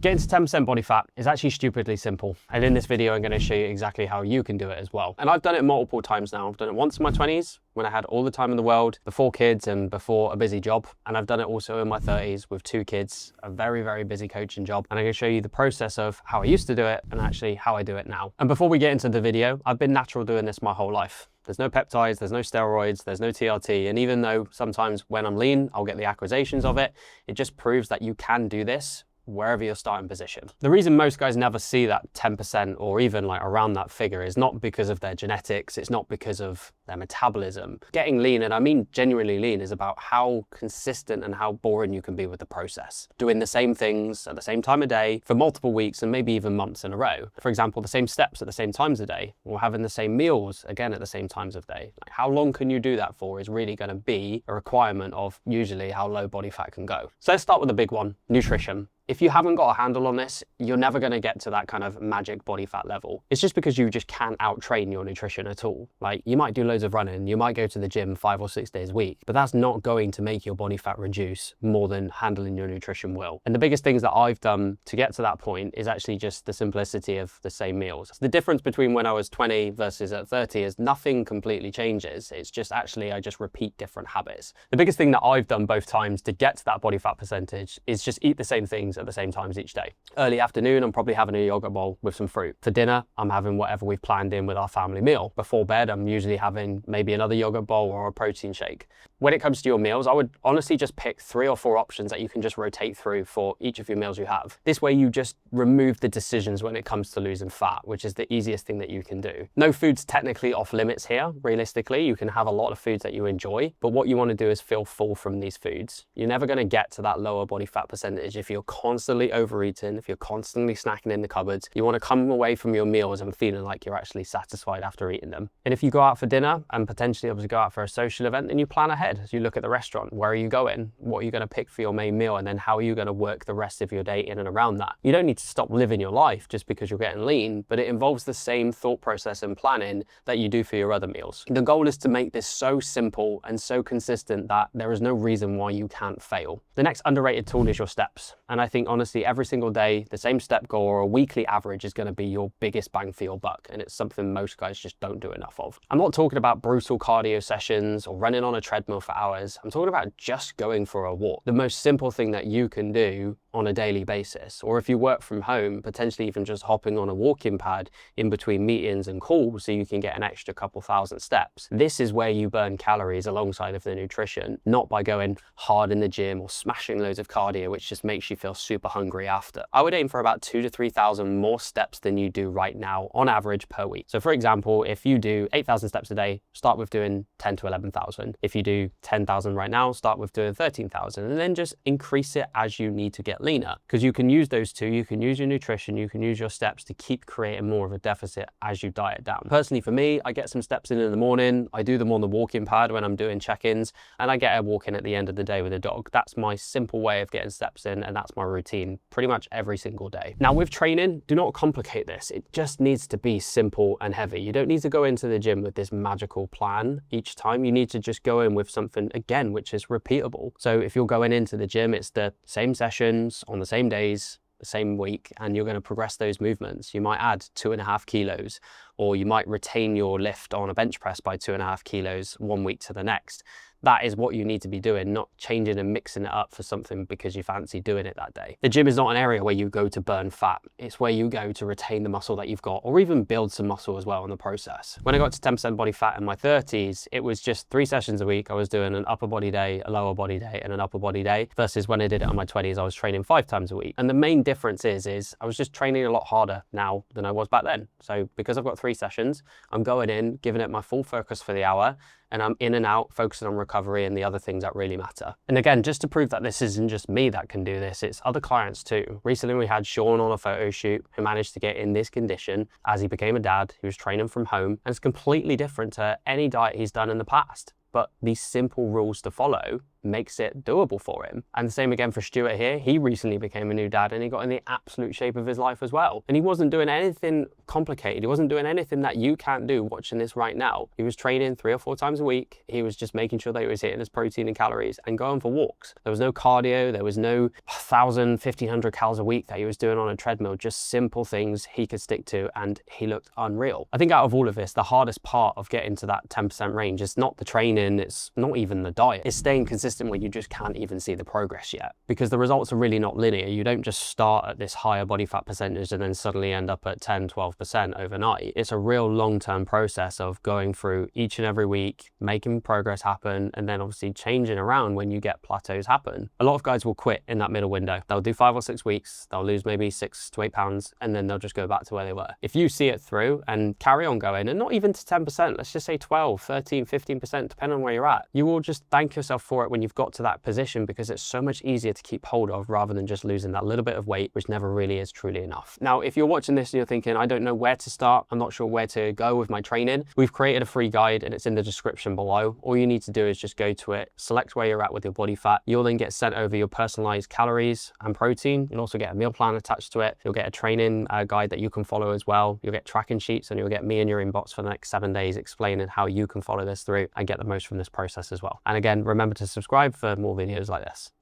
Getting to 10% body fat is actually stupidly simple. And in this video, I'm going to show you exactly how you can do it as well. And I've done it multiple times now. I've done it once in my 20s when I had all the time in the world, before kids and before a busy job. And I've done it also in my 30s with 2 kids, a very, very busy coaching job. And I'm going to show you the process of how I used to do it and actually how I do it now. And before we get into the video, I've been natural doing this my whole life. There's no peptides, there's no steroids, there's no TRT. And even though sometimes when I'm lean, I'll get the accusations of it, it just proves that you can do this wherever your starting position. The reason most guys never see that 10% or even like around that figure is not because of their genetics, it's not because of their metabolism. Getting lean, and I mean genuinely lean, is about how consistent and how boring you can be with the process. Doing the same things at the same time of day for multiple weeks and maybe even months in a row. For example, the same steps at the same times of day, or having the same meals again at the same times of day. Like how long can you do that for is really going to be a requirement of usually how low body fat can go. So let's start with the big one, nutrition. If you haven't got a handle on this, you're never going to get to that kind of magic body fat level. It's just because you just can't out-train your nutrition at all. Like you might do loads of running, you might go to the gym 5 or 6 days a week, but that's not going to make your body fat reduce more than handling your nutrition will. And the biggest things that I've done to get to that point is actually just the simplicity of the same meals. The difference between when I was 20 versus at 30 is nothing completely changes. It's just actually I just repeat different habits. The biggest thing that I've done both times to get to that body fat percentage is just eat the same things at the same times each day. Early afternoon, I'm probably having a yogurt bowl with some fruit. For dinner, I'm having whatever we've planned in with our family meal. Before bed, I'm usually having maybe another yogurt bowl or a protein shake. When it comes to your meals, I would honestly just pick 3 or 4 options that you can just rotate through for each of your meals you have. This way you just remove the decisions when it comes to losing fat, which is the easiest thing that you can do. No food's technically off limits here. Realistically, you can have a lot of foods that you enjoy, but what you want to do is feel full from these foods. You're never going to get to that lower body fat percentage if you're constantly overeating, if you're constantly snacking in the cupboards. You want to come away from your meals and feeling like you're actually satisfied after eating them. And if you go out for dinner and potentially obviously go out for a social event, then you plan ahead. As you look at the restaurant, where are you going? What are you going to pick for your main meal? And then how are you going to work the rest of your day in and around that? You don't need to stop living your life just because you're getting lean, but it involves the same thought process and planning that you do for your other meals. The goal is to make this so simple and so consistent that there is no reason why you can't fail. The next underrated tool is your steps. And I think honestly, every single day, the same step goal or a weekly average is going to be your biggest bang for your buck. And it's something most guys just don't do enough of. I'm not talking about brutal cardio sessions or running on a treadmill for hours. I'm talking about just going for a walk. The most simple thing that you can do on a daily basis, or if you work from home, potentially even just hopping on a walking pad in between meetings and calls so you can get an extra couple thousand steps. This is where you burn calories alongside of the nutrition, not by going hard in the gym or smashing loads of cardio, which just makes you feel super hungry after. I would aim for about 2,000 to 3,000 more steps than you do right now on average per week. So for example, if you do 8,000 steps a day, start with doing 10 to 11,000. If you do 10,000 right now, start with doing 13,000, and then just increase it as you need to get leaner, because you can use those two. You can use your nutrition, you can use your steps to keep creating more of a deficit as you diet down. Personally for me, I get some steps in the morning, I do them on the walking pad when I'm doing check-ins, and I get a walk in at the end of the day with a dog. That's my simple way of getting steps in, and that's my routine pretty much every single day. Now with training, do not complicate this. It just needs to be simple and heavy. You don't need to go into the gym with this magical plan each time. You need to just go in with something, again, which is repeatable. So if you're going into the gym, it's the same sessions on the same days, the same week, and you're going to progress those movements. You might add 2.5 kilos, or you might retain your lift on a bench press by 2.5 kilos one week to the next. That is what you need to be doing, not changing and mixing it up for something because you fancy doing it that day. The gym is not an area where you go to burn fat. It's where you go to retain the muscle that you've got, or even build some muscle as well in the process. When I got to 10% body fat in my 30s, it was just 3 sessions a week. I was doing an upper body day, a lower body day, and an upper body day, versus when I did it in my 20s, I was training 5 times a week. And the main difference is I was just training a lot harder now than I was back then. So because I've got 3 sessions, I'm going in, giving it my full focus for the hour, and I'm in and out, focusing on recovery and the other things that really matter. And again, just to prove that this isn't just me that can do this, it's other clients too. Recently, we had Sean on a photo shoot who managed to get in this condition as he became a dad. He was training from home, and it's completely different to any diet he's done in the past. But these simple rules to follow makes it doable for him. And the same again for Stuart here. He recently became a new dad and he got in the absolute shape of his life as well. And he wasn't doing anything complicated. He wasn't doing anything that you can't do watching this right now. He was training 3 or 4 times a week. He was just making sure that he was hitting his protein and calories and going for walks. There was no cardio. There was no 1,000, 1,500 calories a week that he was doing on a treadmill. Just simple things he could stick to, and he looked unreal. I think out of all of this, the hardest part of getting to that 10% range is not the training. It's not even the diet. It's staying consistent when you just can't even see the progress yet, because the results are really not linear. You don't just start at this higher body fat percentage and then suddenly end up at 10, 12% overnight. It's a real long-term process of going through each and every week, making progress happen, and then obviously changing around when you get plateaus happen. A lot of guys will quit in that middle window. They'll do 5 or 6 weeks, they'll lose maybe 6 to 8 pounds, and then they'll just go back to where they were. If you see it through and carry on going, and not even to 10%, let's just say 12, 13, 15%, depending on where you're at, you will just thank yourself for it when you've got to that position, because it's so much easier to keep hold of rather than just losing that little bit of weight, which never really is truly enough. Now, if you're watching this and you're thinking, I don't know where to start, I'm not sure where to go with my training, we've created a free guide and it's in the description below. All you need to do is just go to it, select where you're at with your body fat. You'll then get sent over your personalized calories and protein. You'll also get a meal plan attached to it. You'll get a training guide that you can follow as well. You'll get tracking sheets, and you'll get me in your inbox for the next 7 days explaining how you can follow this through and get the most from this process as well. And again, remember to subscribe for more videos like this.